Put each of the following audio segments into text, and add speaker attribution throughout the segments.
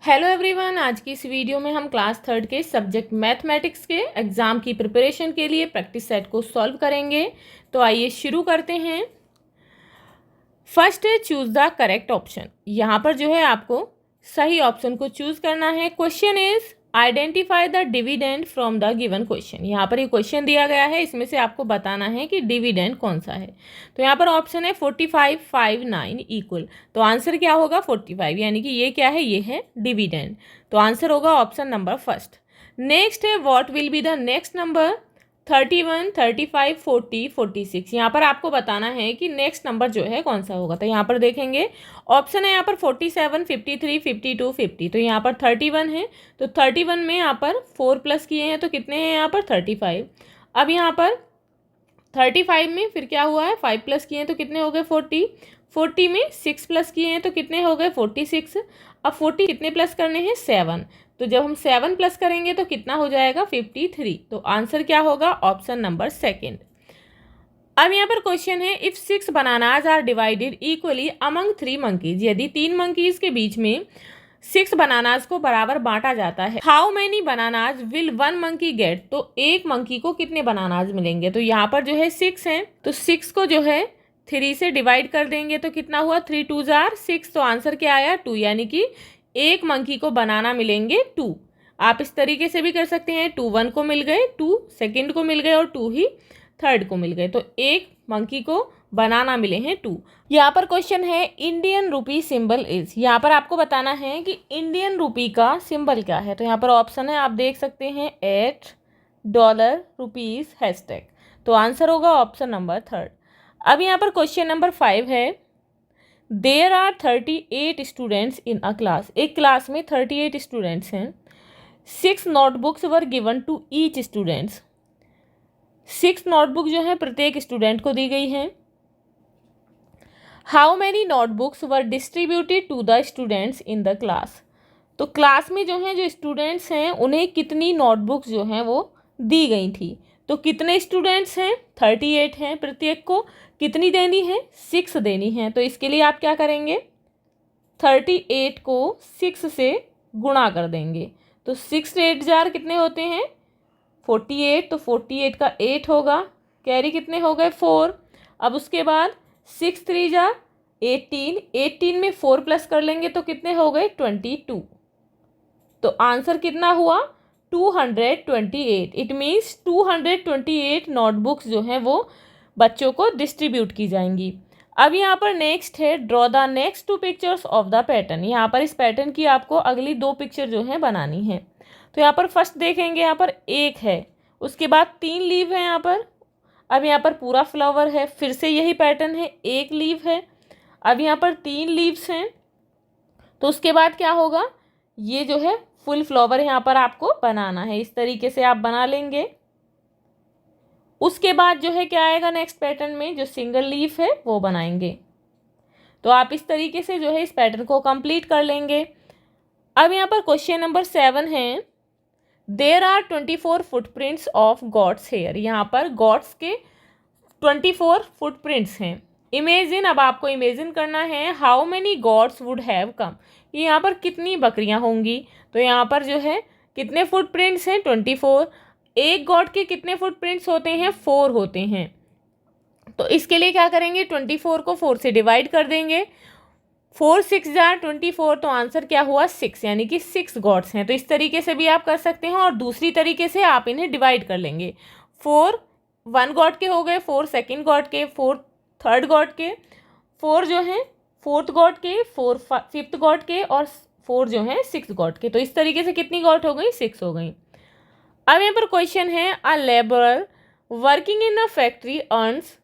Speaker 1: Hello everyone, आज की इस वीडियो में हम क्लास थर्ड के सब्जेक्ट मैथमेटिक्स के एग्ज़ाम की प्रिपरेशन के लिए प्रैक्टिस सेट को सॉल्व करेंगे। तो आइए शुरू करते हैं। फर्स्ट है चूज़ द करेक्ट ऑप्शन। यहाँ पर जो है आपको सही ऑप्शन को चूज़ करना है। Question is identify the dividend from the given question. यहाँ पर ये क्वेश्चन दिया गया है, इसमें से आपको बताना है कि डिविडेंड कौन सा है। तो यहाँ पर ऑप्शन है 45, 5, 9 इक्वल। तो आंसर क्या होगा 45, यानी कि ये क्या है, ये है डिविडेंड। तो आंसर होगा ऑप्शन नंबर फर्स्ट। नेक्स्ट है what will be the next number. 31, 35, 40, 46। यहाँ पर आपको बताना है कि नेक्स्ट नंबर जो है कौन सा होगा। तो यहाँ पर देखेंगे ऑप्शन है यहाँ पर 47, 53, 52, 50। तो यहाँ पर 31 है, तो 31 में यहाँ पर 4 प्लस किए हैं तो कितने हैं यहाँ पर 35। अब यहाँ पर 35 में फिर क्या हुआ है, 5 प्लस किए हैं तो कितने हो गए 40। 40 में 6 प्लस किए हैं तो कितने हो गए 46। अब 40 कितने प्लस करने हैं 7। तो जब हम 7 प्लस करेंगे तो कितना हो जाएगा 53। तो आंसर क्या होगा ऑप्शन नंबर सेकेंड। अब यहाँ पर क्वेश्चन है if 6 bananas are divided equally among 3 monkeys. यदि 3 मंकीज के बीच में 6 बनानाज को बराबर बांटा जाता है, how many bananas will 1 monkey get. तो एक मंकी को कितने बनानाज मिलेंगे। तो यहाँ पर जो है 6 हैं, तो 6 को जो है 3 से डिवाइड कर देंगे तो कितना हुआ 3 2 जार 6। तो आंसर क्या आया 2, यानी कि एक मंकी को बनाना मिलेंगे 2। आप इस तरीके से भी कर सकते हैं, 2 1 को मिल गए, 2 सेकेंड को मिल गए और 2 ही थर्ड को मिल गए। तो एक मंकी को बनाना मिले हैं 2। यहाँ पर क्वेश्चन है इंडियन रुपी सिंबल इज। यहाँ पर आपको बताना है कि इंडियन रुपी का सिंबल क्या है। तो यहाँ पर ऑप्शन है, आप देख सकते हैं $, रुपीज, हैशटैग। तो आंसर होगा ऑप्शन नंबर थर्ड। अब यहाँ पर क्वेश्चन नंबर 5 है there are 38 students in a class. एक क्लास में 38 स्टूडेंट्स हैं। 6 notebooks were given to each students. 6 notebook जो है प्रत्येक स्टूडेंट को दी गई हैं। How many notebooks were distributed to the students in the class. तो क्लास में जो है जो स्टूडेंट्स हैं उन्हें कितनी नोटबुक्स जो हैं वो दी गई थी। तो कितने स्टूडेंट्स हैं 38 हैं, प्रत्येक को कितनी देनी है 6 देनी है। तो इसके लिए आप क्या करेंगे 38 को 6 से गुणा कर देंगे। तो 6 8 जार कितने होते हैं 48। तो 48 का 8 होगा, कैरी कितने हो गए 4। अब उसके बाद 6 3 जा 18, 18 में 4 प्लस कर लेंगे तो कितने हो गए 22। तो आंसर कितना हुआ 228। इट मीन्स 228 नोटबुक्स जो हैं वो बच्चों को डिस्ट्रीब्यूट की जाएंगी। अब यहाँ पर नेक्स्ट है draw the next 2 pictures of the pattern. यहाँ पर इस पैटर्न की आपको अगली 2 पिक्चर जो है बनानी है। तो यहाँ पर फर्स्ट देखेंगे, यहाँ पर एक है, उसके बाद 3 लीव है यहाँ पर। अब यहाँ पर पूरा फ्लावर है, फिर से यही पैटर्न है, एक लीव है। अब यहाँ पर 3 लीव्स हैं, तो उसके बाद क्या होगा ये जो है फुल फ्लावर यहाँ पर आपको बनाना है। इस तरीके से आप बना लेंगे। उसके बाद जो है क्या आएगा नेक्स्ट पैटर्न में, जो सिंगल लीफ है वो बनाएंगे। तो आप इस तरीके से जो है इस पैटर्न को कंप्लीट कर लेंगे। अब यहाँ पर क्वेश्चन नंबर 7 है there are 24 footprints of goats here. यहाँ पर गॉड्स के 24 फुटप्रिंट्स हैं। इमेजिन, अब आपको इमेजिन करना है how many goats would have come. यहाँ पर कितनी बकरियाँ होंगी। तो यहाँ पर जो है कितने फुटप्रिंट्स हैं 24। एक गॉड के कितने फुटप्रिंट्स होते हैं 4 होते हैं। तो इसके लिए क्या करेंगे 24 को 4 से डिवाइड कर देंगे। 4 6 जार 24। तो आंसर क्या हुआ 6, यानी कि 6 गॉड्स हैं। तो इस तरीके से भी आप कर सकते हैं और दूसरी तरीके से आप इन्हें डिवाइड कर लेंगे। 4 1 गॉड के हो गए, 4 सेकेंड गॉड के, 4 थर्ड गॉड के, 4 जो हैं फोर्थ गॉड के, 4 फिफ्थ गॉड के और 4 जो हैं 6 गॉड के। तो इस तरीके से कितनी गॉड हो गई 6 हो गई। अब यहाँ पर क्वेश्चन है a labourer working in a factory earns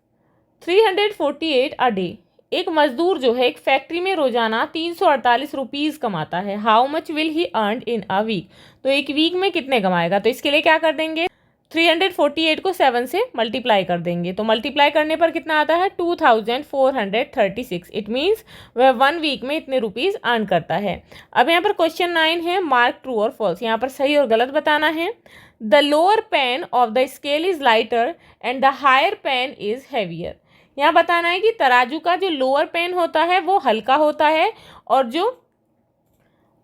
Speaker 1: 348 a day. एक मजदूर जो है एक फैक्ट्री में रोजाना 348 रुपीज़ कमाता है। How much will he earn in a week. तो एक वीक में कितने कमाएगा। तो इसके लिए क्या कर देंगे 348 को 7 से मल्टीप्लाई कर देंगे। तो मल्टीप्लाई करने पर कितना आता है 2436। इट मीन्स वह 1 वीक में इतने रुपीज़ अर्न करता है। अब यहाँ पर क्वेश्चन 9 है मार्क ट्रू और फॉल्स। यहाँ पर सही और गलत बताना है। The lower pan of the scale is lighter and the higher pan is heavier. यहाँ बताना है कि तराजू का जो लोअर पेन होता है वो हल्का होता है और जो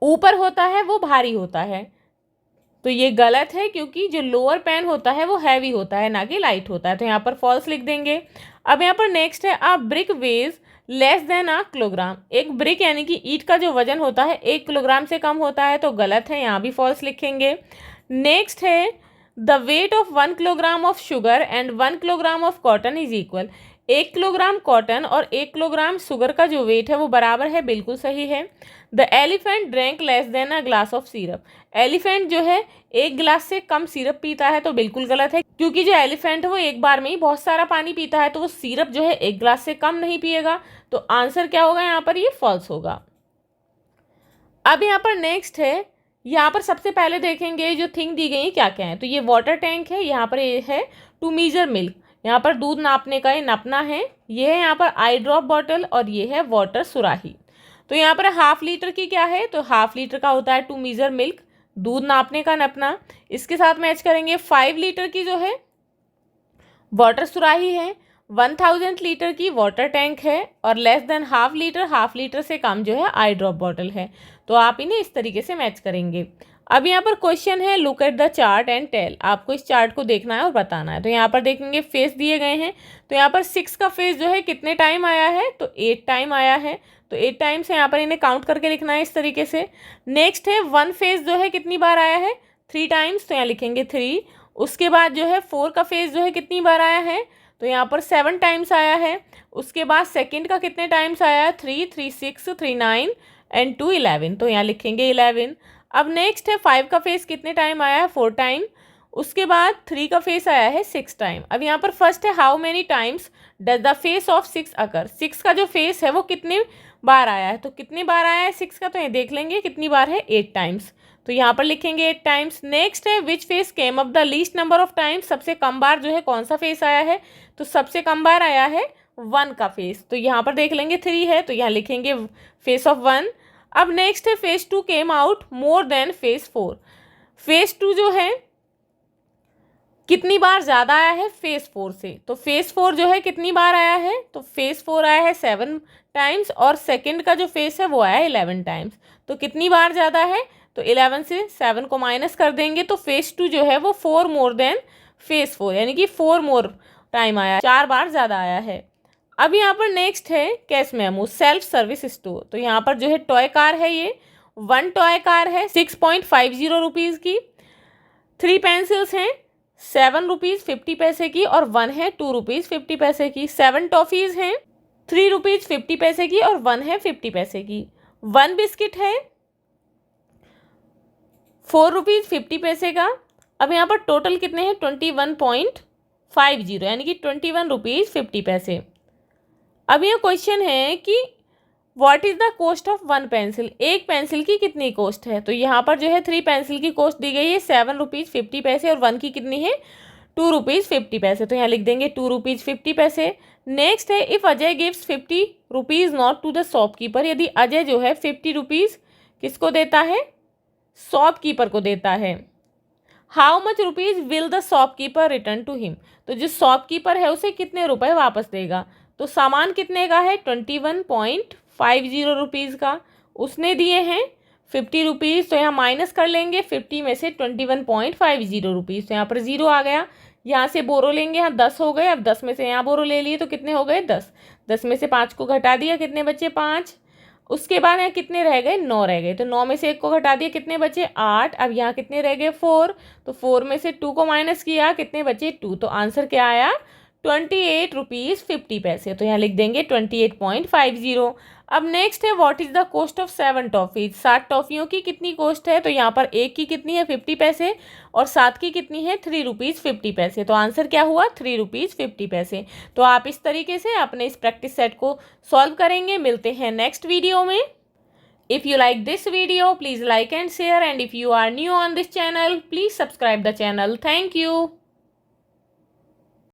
Speaker 1: ऊपर होता है वो भारी होता है, तो ये गलत है क्योंकि जो लोअर पेन होता है वो हैवी होता है ना कि लाइट होता है, तो यहाँ पर फॉल्स लिख देंगे। अब यहाँ पर नेक्स्ट है a brick weighs less than a kilogram. एक ब्रिक यानी कि ईंट का जो वजन होता है 1 किलोग्राम से कम होता है, तो गलत है, यहाँ भी फॉल्स लिखेंगे। नेक्स्ट है the weight of 1 kilogram of sugar and 1 kilogram of cotton is equal. 1 kilogram cotton और 1 किलोग्राम शुगर का जो वेट है वो बराबर है, बिल्कुल सही है। The elephant drank less than a glass of syrup. Elephant जो है 1 गिलास से कम सिरप पीता है, तो बिल्कुल गलत है, क्योंकि जो एलिफेंट है वो एक बार में ही बहुत सारा पानी पीता है, तो वो सिरप जो है 1 गिलास से कम नहीं पिएगा, तो आंसर क्या होगा यहाँ पर, ये फॉल्स होगा। अब यहाँ पर नेक्स्ट है, यहाँ पर सबसे पहले देखेंगे जो थिंग दी गई है क्या क्या है। तो ये वाटर टैंक है, यहाँ पर ये है टू मीजर मिल्क, यहाँ पर दूध नापने का, ये नापना है। ये है यहाँ पर आई ड्रॉप बॉटल और ये है वाटर सुराही। तो यहाँ पर हाफ लीटर की क्या है, तो हाफ लीटर का होता है टू मीजर मिल्क, दूध नापने का नपना। इसके साथ मैच करेंगे 5 लीटर की जो है वाटर सुराही है, 1000 लीटर की वाटर टैंक है और लेस देन हाफ लीटर से कम जो है आई ड्रॉप बॉटल है। तो आप इन्हें इस तरीके से मैच करेंगे। अब यहाँ पर क्वेश्चन है look at the chart and tell. आपको इस चार्ट को देखना है और बताना है। तो यहाँ पर देखेंगे फेस दिए गए हैं, तो यहाँ पर 6 का फेस जो है कितने टाइम आया है, तो 8 टाइम आया है, तो 8 टाइम से यहाँ पर इन्हें काउंट करके लिखना है इस तरीके से। नेक्स्ट है 1 फेस जो है कितनी बार आया है, 3 टाइम्स, तो यहाँ लिखेंगे 3। उसके बाद जो है 4 का फेस जो है कितनी बार आया है, तो यहाँ पर 7 टाइम्स आया है। उसके बाद सेकंड का कितने टाइम्स आया है, 3, 3 6, 3 9 एंड 2 11, तो यहाँ लिखेंगे 11। अब नेक्स्ट है 5 का फेस कितने टाइम आया है, 4 टाइम। उसके बाद 3 का फेस आया है 6 टाइम। अब यहाँ पर फर्स्ट है how many times does the face of 6 अकर। 6 का जो फेस है वो कितने बार आया है, तो कितनी बार आया है 6 का, तो ये देख लेंगे कितनी बार है, 8 टाइम्स, तो यहाँ पर लिखेंगे 8 टाइम्स। नेक्स्ट है which face came up the least number of times. सबसे कम बार जो है कौन सा फेस आया है, तो सबसे कम बार आया है 1 का फेस, तो यहाँ पर देख लेंगे 3 है, तो यहाँ लिखेंगे फेस ऑफ 1। अब नेक्स्ट है face 2 came out more than face 4। Face 2 जो है कितनी बार ज़्यादा आया है फेस 4 से, तो फेस 4 जो है कितनी बार आया है, तो फेस 4 आया है 7 टाइम्स और सेकंड का जो फेस है वो आया है 11 टाइम्स, तो कितनी बार ज़्यादा है, तो 11 से 7 को माइनस कर देंगे, तो फेस 2 जो है वो 4 मोर देन फेस 4, यानी कि 4 मोर टाइम आया, 4 बार ज़्यादा आया है। अब यहाँ पर नेक्स्ट है cash memo self service store. तो यहाँ पर जो है टॉय कार है, ये 1 टॉय कार है 6.50 रुपीज़ की। 3 पेंसिल्स हैं 7 रुपीज़ 50 पैसे की और 1 है 2 रुपीज़ 50 पैसे की। 7 टॉफ़ीज़ हैं 3 रुपीज़ 50 पैसे की और 1 है 50 पैसे की। 1 बिस्किट है 4 रुपीज़ 50 पैसे का। अब यहाँ पर टोटल कितने हैं 21.50, यानी कि 21 रुपीज़ 50 पैसे। अब यह क्वेश्चन है कि what is the cost of 1 pencil. एक पेंसिल की कितनी कॉस्ट है, तो यहाँ पर जो है 3 पेंसिल की कॉस्ट दी गई है 7 रुपीज़ 50 पैसे और 1 की कितनी है 2 रुपीज़ 50 पैसे, तो यहाँ लिख देंगे 2 रुपीज़ 50 पैसे। नेक्स्ट है if Ajay gives 50 rupees note to the shopkeeper. यदि अजय जो है 50 रुपीज़ किसको देता है, शॉपकीपर को देता है। How much rupees will the shopkeeper return to him. तो जो शॉपकीपर है उसे कितने रुपए वापस देगा, तो सामान कितने का है 21.50 रुपीज़ का, उसने दिए हैं 50 रुपीज़, तो यहाँ माइनस कर लेंगे 50 में से 21.50 रुपीज़, तो यहाँ पर 0 आ गया। यहाँ से बोरो लेंगे, यहाँ 10 हो गए। अब 10 में से यहाँ बोरो ले लिए तो कितने हो गए 10। 10 में से 5 को घटा दिया, कितने बचे 5। उसके बाद यहाँ कितने रह गए 9 रह गए, तो 9 में से 1 को घटा दिया, कितने बचे 8। अब यहाँ कितने रह गए 4, तो 4 में से 2 को माइनस किया, कितने बचे 2, तो आंसर क्या आया 28 रुपीज़ 50 पैसे, तो यहाँ लिख देंगे 28.50। अब नेक्स्ट है what is the cost of 7 toffees. 7 टॉफ़ियों की कितनी कॉस्ट है, तो यहाँ पर एक की कितनी है 50 पैसे और 7 की कितनी है 3 रुपीज़ 50 पैसे, तो आंसर क्या हुआ 3 रुपीज़ 50 पैसे। तो आप इस तरीके से अपने इस प्रैक्टिस सेट को सॉल्व करेंगे। मिलते हैं नेक्स्ट वीडियो में। If you like this video, please like and share, and if you are new on this channel, please subscribe the channel. Thank you.